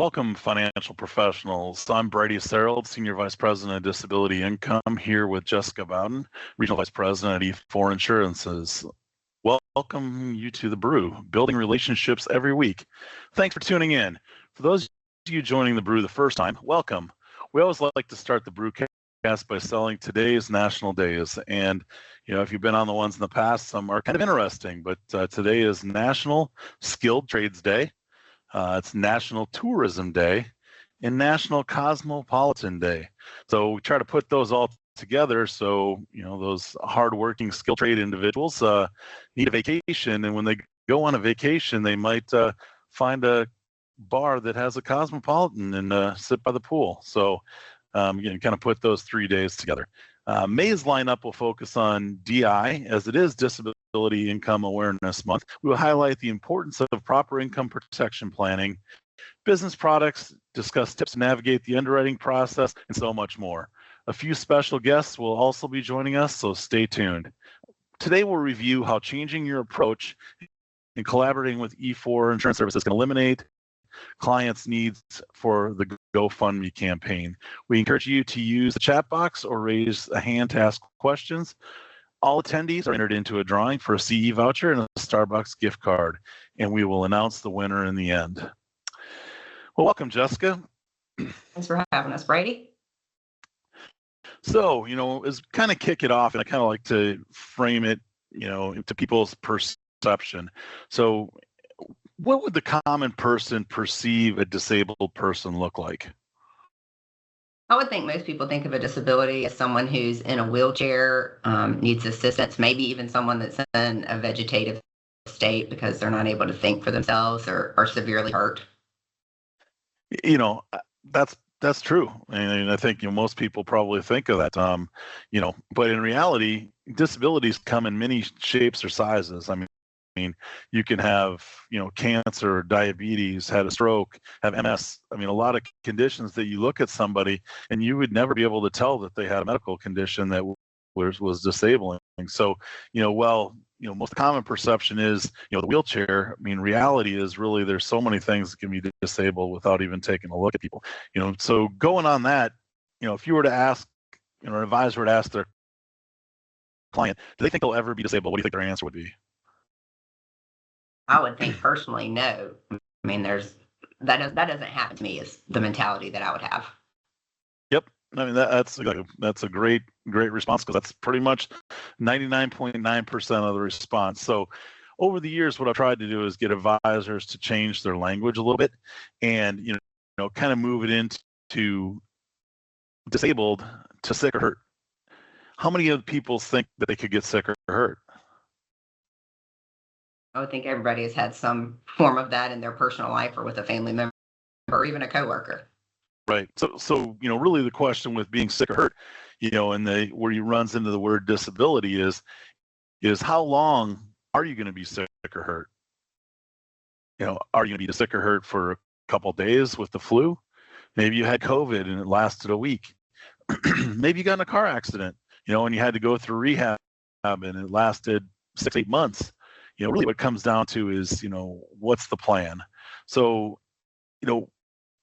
Welcome, financial professionals. I'm Brady Serold, Senior Vice President of Disability Income, here with Jessica Bowden, Regional Vice President at E4 Insurances. Welcome you to The Brew, building relationships every week. Thanks for tuning in. For those of you joining The Brew the first time, welcome. We always like to start the Brewcast by selling today's national days. And, if you've been on the ones in the past, some are kind of interesting, but today is National Skilled Trades Day. It's National Tourism Day and National Cosmopolitan Day. So we try to put those all together so, those hardworking skilled trade individuals need a vacation. And when they go on a vacation, they might find a bar that has a cosmopolitan and sit by the pool. So kind of put those 3 days together. May's lineup will focus on DI, as it is Disability Income Awareness Month. We will highlight the importance of proper income protection planning, business products, discuss tips to navigate the underwriting process, and so much more. A few special guests will also be joining us, so stay tuned. Today we'll review how changing your approach and collaborating with E4 Insurance Services can eliminate clients' needs for the GoFundMe campaign. We encourage you to use the chat box or raise a hand to ask questions. All attendees are entered into a drawing for a CE voucher and a Starbucks gift card, and we will announce the winner in the end. Well, welcome, Jessica. Thanks for having us, Brady. So, as kind of kick it off, and I kind of like to frame it, to people's perception. So, what would the common person perceive a disabled person look like? I would think most people think of a disability as someone who's in a wheelchair, needs assistance, maybe even someone that's in a vegetative state because they're not able to think for themselves or are severely hurt. That's true. And I think most people probably think of that, but in reality, disabilities come in many shapes or sizes. I mean, you can have, cancer, diabetes, had a stroke, have MS. I mean, a lot of conditions that you look at somebody and you would never be able to tell that they had a medical condition that was disabling. So, most common perception is, the wheelchair. I mean, reality is really there's so many things that can be disabled without even taking a look at people. So going on that, if you were to ask, an advisor would ask their client, do they think they'll ever be disabled? What do you think their answer would be? I would think personally, no. I mean, that doesn't happen to me is the mentality that I would have. Yep. I mean, that's a great response, because that's pretty much 99.9% of the response. So over the years, what I've tried to do is get advisors to change their language a little bit and, kind of move it into disabled to sick or hurt. How many of people think that they could get sick or hurt? I would think everybody has had some form of that in their personal life or with a family member or even a coworker. Right. So really the question with being sick or hurt, and where he runs into the word disability is how long are you going to be sick or hurt? Are you going to be sick or hurt for a couple of days with the flu? Maybe you had COVID and it lasted a week. Maybe you got in a car accident, and you had to go through rehab and it lasted 6-8 months. Really what it comes down to is, what's the plan? So,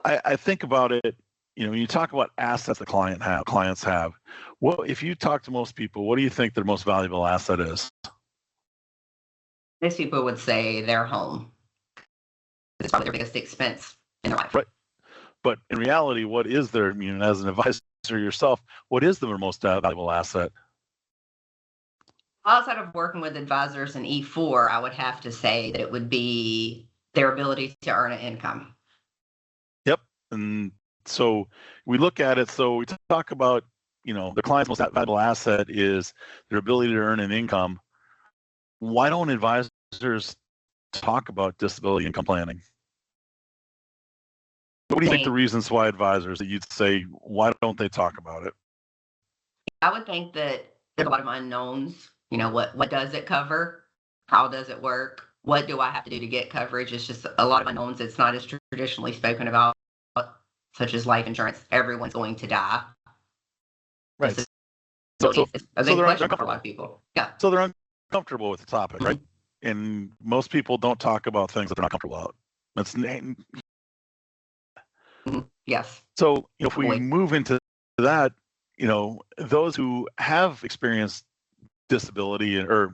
I think about it, when you talk about assets that clients have, well, if you talk to most people, what do you think their most valuable asset is? Most people would say their home. It's probably their biggest expense in their life. Right. But in reality, what is their, as an advisor yourself, what is their most valuable asset? Outside of working with advisors in E4, I would have to say that it would be their ability to earn an income. Yep. And so we look at it, so we talk about, the client's most valuable asset is their ability to earn an income. Why don't advisors talk about disability income planning? What do you think the reasons why advisors that you'd say, why don't they talk about it? I would think that there's a lot of unknowns. What does it cover? How does it work? What do I have to do to get coverage? It's just a lot of unknowns. It's not as traditionally spoken about, such as life insurance. Everyone's going to die. Right. So it's a big question for a lot of people. Yeah. So they're uncomfortable with the topic, right? And most people don't talk about things that they're not comfortable about. Yes. So, if we Avoid. move into that, those who have experienced disability or,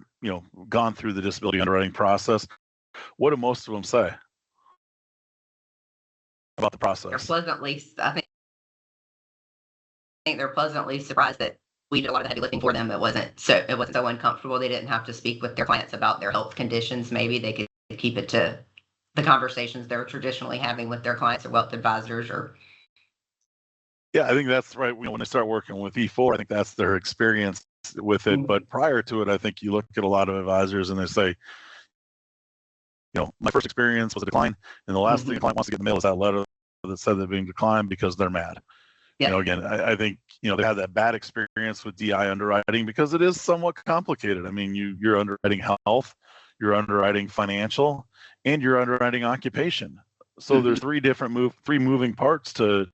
gone through the disability underwriting process, what do most of them say about the They're process? pleasantly, I think they're pleasantly surprised that we did a lot of the heavy lifting for them. It wasn't so uncomfortable. They didn't have to speak with their clients about their health conditions. Maybe they could keep it to the conversations they're traditionally having with their clients or wealth advisors or. Yeah, I think that's right. When they start working with E4, I think that's their experience with it. But prior to it, I think you look at a lot of advisors and they say, my first experience was a decline, and the last thing a client wants to get in the mail is that letter that said they're being declined because they're mad. Yeah. Again, I think, they had that bad experience with DI underwriting because it is somewhat complicated. I mean, you're underwriting health, you're underwriting financial, and you're underwriting occupation. So there's three moving parts to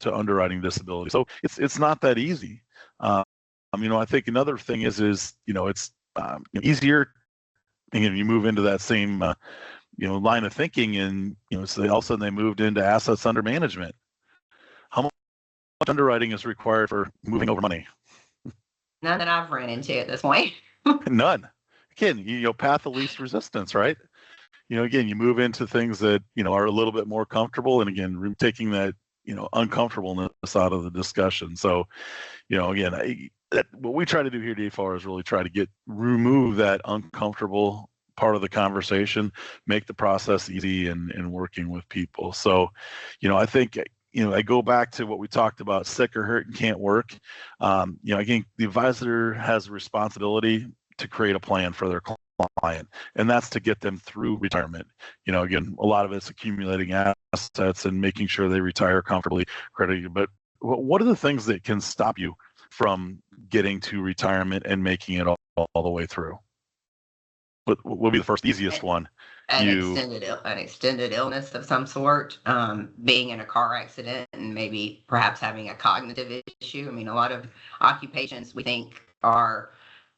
underwriting disability. So it's not that easy. I think another thing is it's easier. And you move into that same line of thinking, and so all of a sudden they moved into assets under management. How much underwriting is required for moving over money? None that I've ran into at this point. None. Again, path of least resistance, right? Again, you move into things that are a little bit more comfortable, and again, taking that uncomfortableness out of the discussion. So, again, what we try to do here at DFR is really try to remove that uncomfortable part of the conversation, make the process easy, and working with people. So, I think I go back to what we talked about: sick or hurt and can't work. Again, the advisor has a responsibility to create a plan for their client, and that's to get them through retirement. Again, a lot of it's accumulating assets and making sure they retire comfortably, credited. But what are the things that can stop you from getting to retirement and making it all the way through? What will be the first easiest one? An extended illness of some sort, being in a car accident, and maybe perhaps having a cognitive issue. I mean, a lot of occupations we think are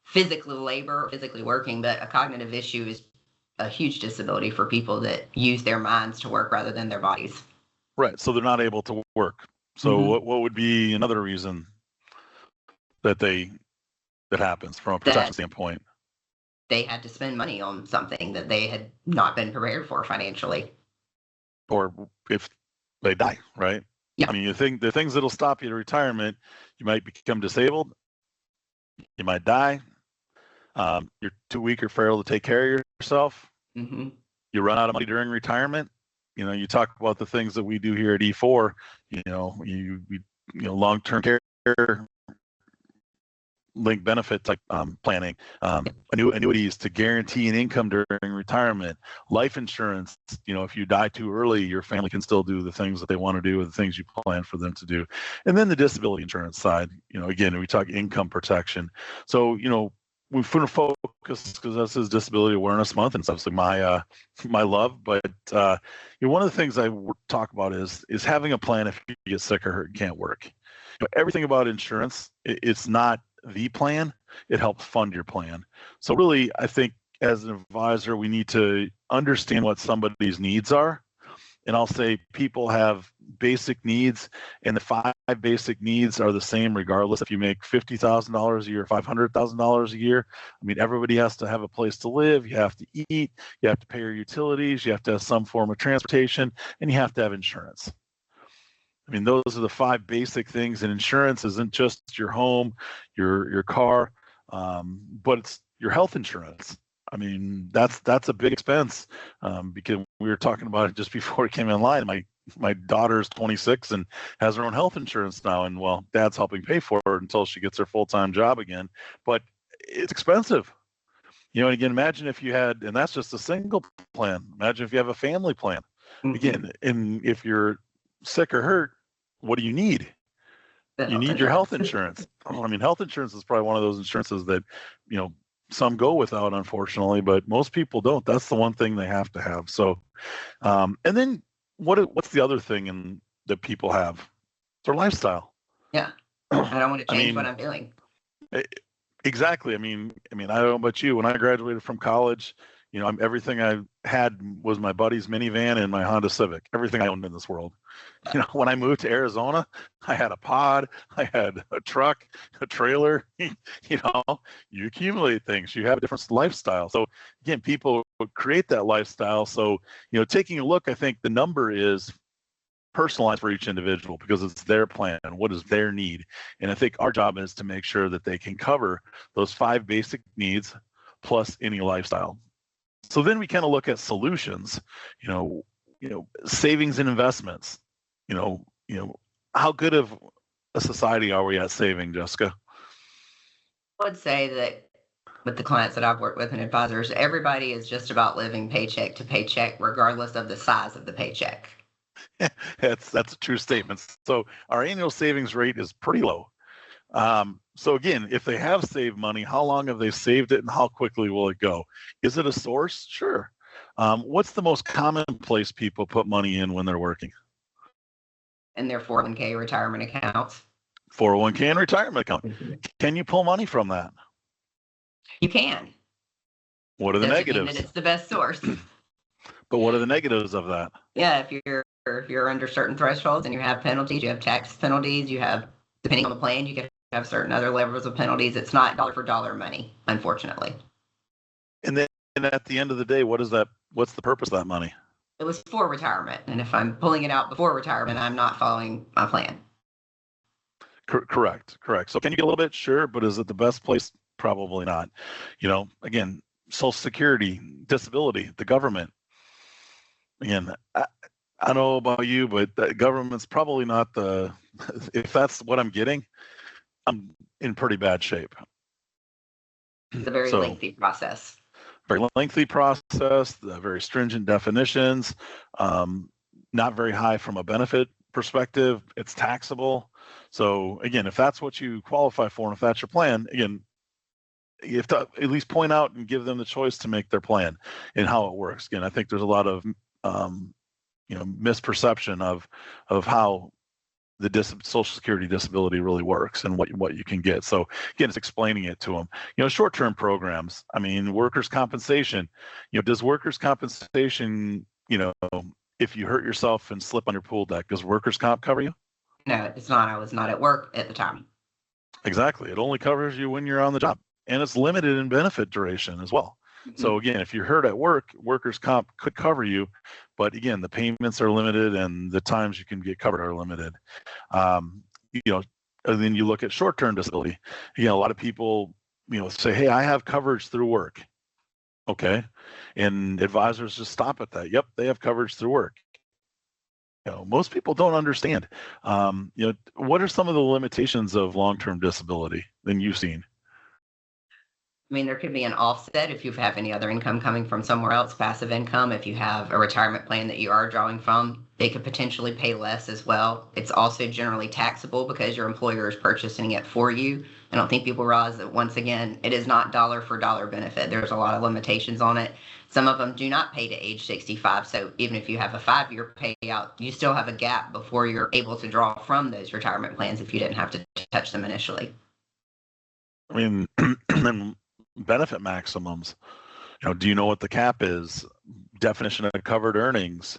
physically labor, physically working, but a cognitive issue is a huge disability for people that use their minds to work rather than their bodies. Right. So they're not able to work. So what would be another reason that happens from a protection standpoint? They had to spend money on something that they had not been prepared for financially. Or if they die, right? Yeah. I mean, you think the things that'll stop you at retirement, you might become disabled, you might die, you're too weak or frail to take care of yourself, you run out of money during retirement. You talk about the things that we do here at E4, long-term care, linked benefits like planning, annuities to guarantee an income during retirement, life insurance. If you die too early, your family can still do the things that they want to do, or the things you plan for them to do. And then the disability insurance side, again, we talk income protection. So, we focus, because this is Disability Awareness Month, and it's obviously my love. But one of the things I talk about is having a plan if you get sick or hurt and can't work. Everything about insurance, it's not the plan, it helps fund your plan. So really, I think as an advisor, we need to understand what somebody's needs are. And I'll say people have basic needs, and the 5 basic needs are the same regardless if you make $50,000 a year or $500,000 a year. I mean, everybody has to have a place to live, you have to eat, you have to pay your utilities, you have to have some form of transportation, and you have to have insurance. I mean, those are the 5 basic things, and insurance isn't just your home, your car, but it's your health insurance. I mean, that's a big expense, because we were talking about it just before it came online. My daughter's 26 and has her own health insurance now, and well, Dad's helping pay for it until she gets her full-time job again. But it's expensive. And again, imagine if you had, and that's just a single plan. Imagine if you have a family plan. Again, and if you're sick or hurt, what do you need? You need your health insurance. I mean, health insurance is probably one of those insurances that, some go without, unfortunately, but most people don't. That's the one thing they have to have. So, and then what's the other thing that people have? Their lifestyle. Yeah. I don't want to change what I'm doing. Exactly. I mean, I don't know about you. When I graduated from college, Everything I had was my buddy's minivan and my Honda Civic. Everything I owned in this world. When I moved to Arizona, I had a pod, I had a truck, a trailer. You accumulate things. You have a different lifestyle. So again, people create that lifestyle. So taking a look, I think the number is personalized for each individual because it's their plan. What is their need? And I think our job is to make sure that they can cover those 5 basic needs plus any lifestyle. So then we kind of look at solutions, savings and investments. How good of a society are we at saving, Jessica? I would say that with the clients that I've worked with and advisors, everybody is just about living paycheck to paycheck, regardless of the size of the paycheck. That's a true statement. So our annual savings rate is pretty low. So again, if they have saved money, how long have they saved it and how quickly will it go? Is it a source? Sure. What's the most common place people put money in when they're working? In their 401k retirement accounts. 401k and retirement account. Can you pull money from that? You can. What are the negatives? Mean that it's the best source. But what are the negatives of that? Yeah, if you're under certain thresholds and you have penalties, you have tax penalties, you have, depending on the plan, you can have certain other levels of penalties. It's not dollar for dollar money, unfortunately. And then at the end of the day, what's the purpose of that money? It was for retirement. And if I'm pulling it out before retirement, I'm not following my plan. Correct. So can you get a little bit? Sure. But is it the best place? Probably not. Again, Social Security, disability, the government. Again, I don't know about you, but the government's probably not if that's what I'm getting, I'm in pretty bad shape. It's a very lengthy process. Very lengthy process, very stringent definitions, not very high from a benefit perspective. It's taxable. So again, if that's what you qualify for, and if that's your plan, again, you have to at least point out and give them the choice to make their plan and how it works. Again, I think there's a lot of misperception of how the Social Security disability really works and what you can get. So again, it's explaining it to them. Short-term programs. I mean, workers' compensation. Does workers' compensation, if you hurt yourself and slip on your pool deck, does workers' comp cover you? No, it's not. I was not at work at the time. Exactly. It only covers you when you're on the job, and it's limited in benefit duration as well. Mm-hmm. So again, if you're hurt at work, workers' comp could cover you, but again, the payments are limited and the times you can get covered are limited. And then you look at short-term disability. A lot of people, say, hey, I have coverage through work. Okay. And advisors just stop at that. Yep, they have coverage through work. Most people don't understand. What are some of the limitations of long-term disability than you've seen? I mean, there could be an offset if you have any other income coming from somewhere else, passive income. If you have a retirement plan that you are drawing from, they could potentially pay less as well. It's also generally taxable because your employer is purchasing it for you. I don't think people realize that, once again, it is not dollar for dollar benefit. There's a lot of limitations on it. Some of them do not pay to age 65. So even if you have a 5-year payout, you still have a gap before you're able to draw from those retirement plans if you didn't have to touch them initially. I mean, and benefit maximums. Do you know what the cap is? Definition of covered earnings,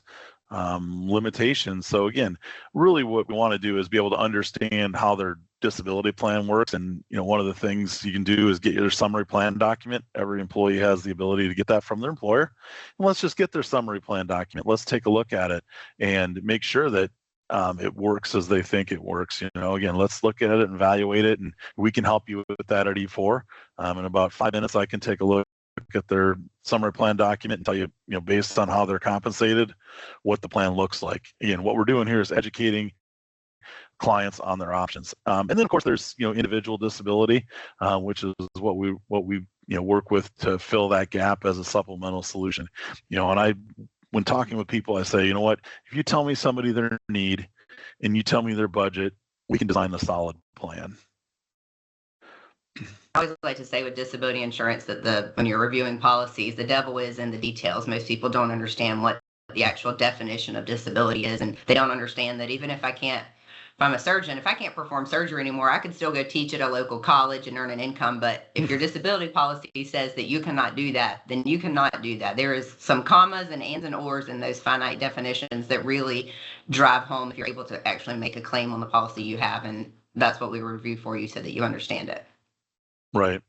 limitations. So again, really what we want to do is be able to understand how their disability plan works. And, one of the things you can do is get your summary plan document. Every employee has the ability to get that from their employer. And let's just get their summary plan document. Let's take a look at it and make sure that it works as they think it works. Again, let's look at it and evaluate it, and we can help you with that at E4. In about 5 minutes, I can take a look at their summary plan document and tell you, based on how they're compensated, what the plan looks like. Again, what we're doing here is educating clients on their options. And then, of course, there's individual disability, which is what we work with to fill that gap as a supplemental solution. When talking with people, I say, what, if you tell me somebody their need and you tell me their budget, we can design a solid plan. I always like to say with disability insurance that when you're reviewing policies, the devil is in the details. Most people don't understand what the actual definition of disability is, and they don't understand that even if I can't I'm a surgeon. If I can't perform surgery anymore, I can still go teach at a local college and earn an income. But if your disability policy says that you cannot do that, then you cannot do that. There is some commas and ands and ors in those finite definitions that really drive home if you're able to actually make a claim on the policy you have. And that's what we review for you so that you understand it. Right.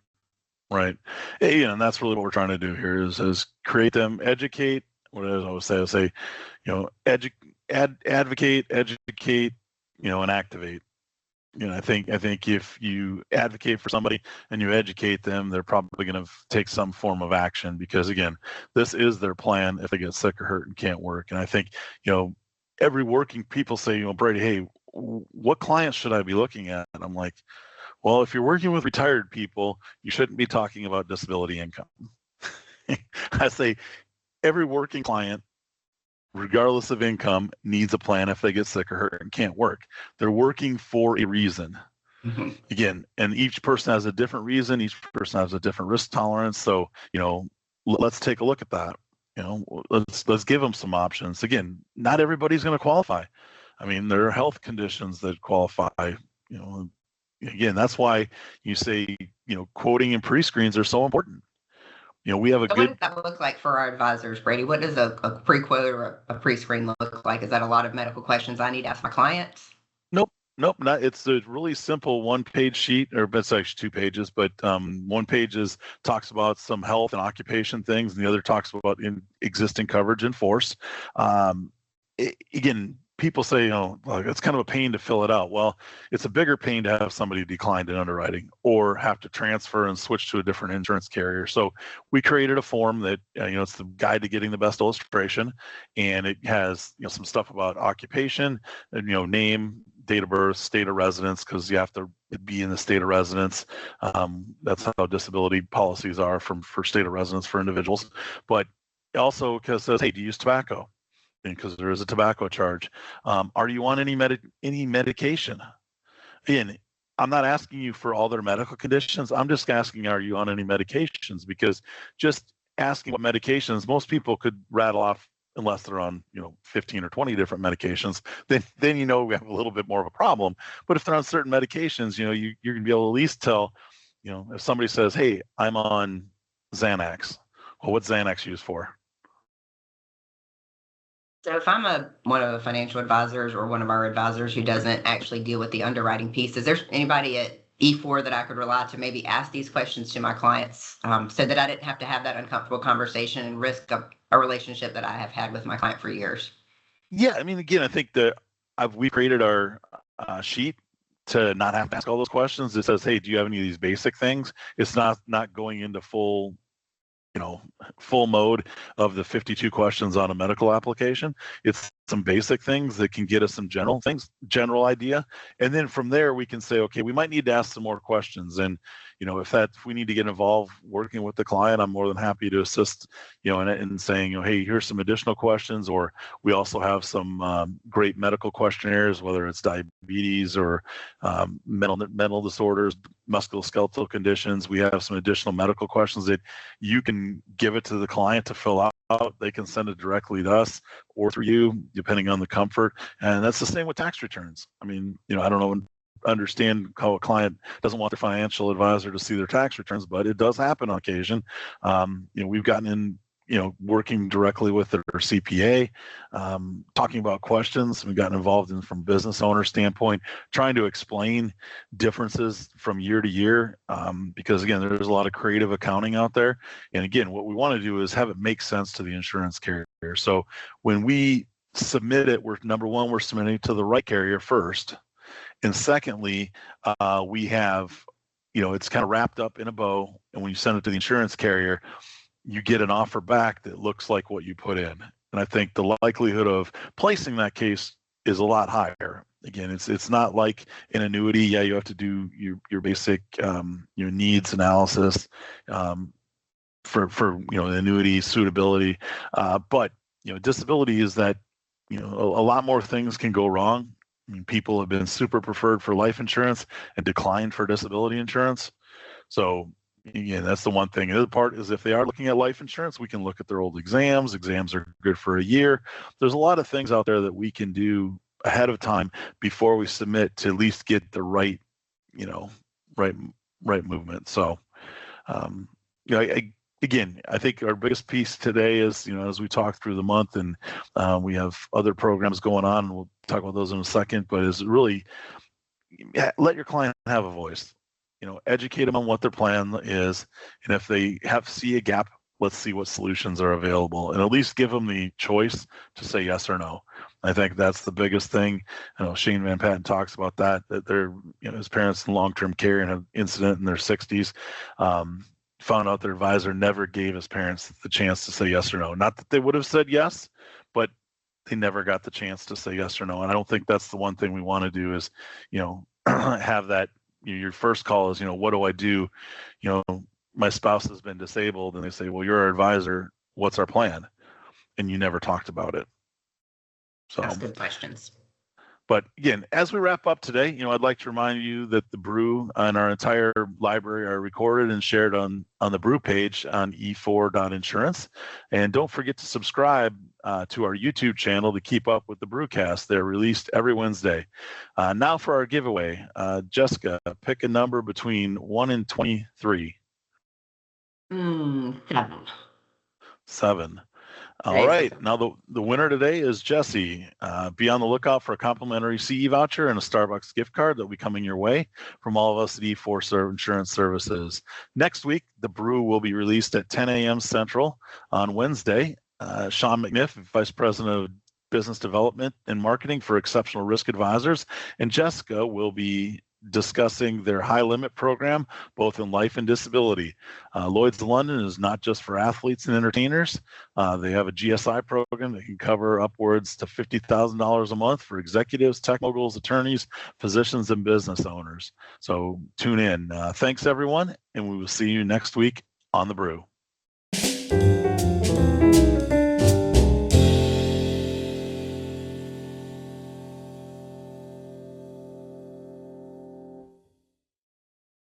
Right. And that's really what we're trying to do here is create them, educate. What I always say, advocate, educate, and activate. I think if you advocate for somebody and you educate them, they're probably going to take some form of action because, again, this is their plan if they get sick or hurt and can't work. And I think, every working people say, Brady, hey, what clients should I be looking at? And I'm like, well, if you're working with retired people, you shouldn't be talking about disability income. I say every working client, regardless of income, needs a plan if they get sick or hurt and can't work. They're working for a reason. Mm-hmm. Again, and each person has a different reason. Each person has a different risk tolerance. So, let's take a look at that. Let's give them some options. Again, not everybody's going to qualify. I mean, there are health conditions that qualify. Again, that's why you say, quoting and pre-screens are so important. We have a so good. What does that look like for our advisors, Brady? What does a pre-quote or a pre-screen look like? Is that a lot of medical questions I need to ask my clients? Nope, not. It's a really simple one-page sheet, or it's actually 2 pages, but one page talks about some health and occupation things, and the other talks about existing coverage in force. Again, people say, it's kind of a pain to fill it out. Well, it's a bigger pain to have somebody declined in underwriting or have to transfer and switch to a different insurance carrier. So we created a form that, it's the guide to getting the best illustration. And it has, some stuff about occupation and, name, date of birth, state of residence, because you have to be in the state of residence. That's how disability policies are for state of residence for individuals. But also because it says, hey, do you use tobacco? Because there is a tobacco charge. Are you on any medication? Again, I'm not asking you for all their medical conditions. I'm just asking, are you on any medications? Because just asking what medications, most people could rattle off, unless they're on 15 or 20 different medications. Then we have a little bit more of a problem. But if they're on certain medications, you're gonna be able to at least tell, if somebody says, hey, I'm on Xanax. Well, what's Xanax used for? So if I'm one of the financial advisors or one of our advisors who doesn't actually deal with the underwriting piece, is there anybody at E4 that I could rely to maybe ask these questions to my clients so that I didn't have to have that uncomfortable conversation and risk a relationship that I have had with my client for years? Yeah, I mean, again, I think that we created our sheet to not have to ask all those questions. It says, hey, do you have any of these basic things? It's not going into full mode of the 52 questions on a medical application. It's some basic things that can get us some general idea. And then from there, we can say, okay, we might need to ask some more questions. And, if we need to get involved working with the client, I'm more than happy to assist, in saying, hey, here's some additional questions. Or we also have some great medical questionnaires, whether it's diabetes or mental disorders, musculoskeletal conditions. We have some additional medical questions that you can give it to the client to fill out. They can send it directly to us or through you, depending on the comfort. And that's the same with tax returns. I mean, I don't understand how a client doesn't want their financial advisor to see their tax returns, but it does happen on occasion. We've gotten in, working directly with their CPA, talking about questions. We've gotten involved in from business owner standpoint, trying to explain differences from year to year, because again, there's a lot of creative accounting out there. And again, what we want to do is have it make sense to the insurance carrier. So when we submit it, we're submitting it to the right carrier first. And secondly, we have, it's kind of wrapped up in a bow. And when you send it to the insurance carrier, you get an offer back that looks like what you put in. And I think the likelihood of placing that case is a lot higher. Again, it's not like an annuity. Yeah, you have to do your basic your needs analysis for annuity suitability. But disability is that a lot more things can go wrong. I mean, people have been super preferred for life insurance and declined for disability insurance. So again, that's the one thing. The other part is if they are looking at life insurance, we can look at their old exams. Exams are good for a year. There's a lot of things out there that we can do ahead of time before we submit to at least get the right, right movement. So, again, I think our biggest piece today is, as we talk through the month, and we have other programs going on, and we'll talk about those in a second, but is really let your client have a voice. Educate them on what their plan is, and if they see a gap, let's see what solutions are available, and at least give them the choice to say yes or no. I think that's the biggest thing. Shane Van Patten talks about that they're, his parents in long-term care and an incident in their 60s, found out their advisor never gave his parents the chance to say yes or no. Not that they would have said yes, but they never got the chance to say yes or no. And I don't think that's the one thing we want to do is, have that, your first call is, what do I do? My spouse has been disabled, and they say, well, you're our advisor. What's our plan? And you never talked about it. So that's good questions. But again, as we wrap up today, I'd like to remind you that the brew and our entire library are recorded and shared on the brew page on e4.insurance. And don't forget to subscribe to our YouTube channel to keep up with the brewcast. They're released every Wednesday. Now for our giveaway. Jessica, pick a number between 1 and 23. 7. 7. All right. Now the winner today is Jesse. Be on the lookout for a complimentary CE voucher and a Starbucks gift card that will be coming your way from all of us at E4 Insurance Services. Next week, the brew will be released at 10 a.m. Central on Wednesday. Sean McNiff, Vice President of Business Development and Marketing for Exceptional Risk Advisors, and Jessica will be discussing their high limit program, both in life and disability. Lloyd's of London is not just for athletes and entertainers. They have a GSI program that can cover upwards to $50,000 a month for executives, tech moguls, attorneys, physicians, and business owners. So tune in. Thanks, everyone, and we will see you next week on The Brew.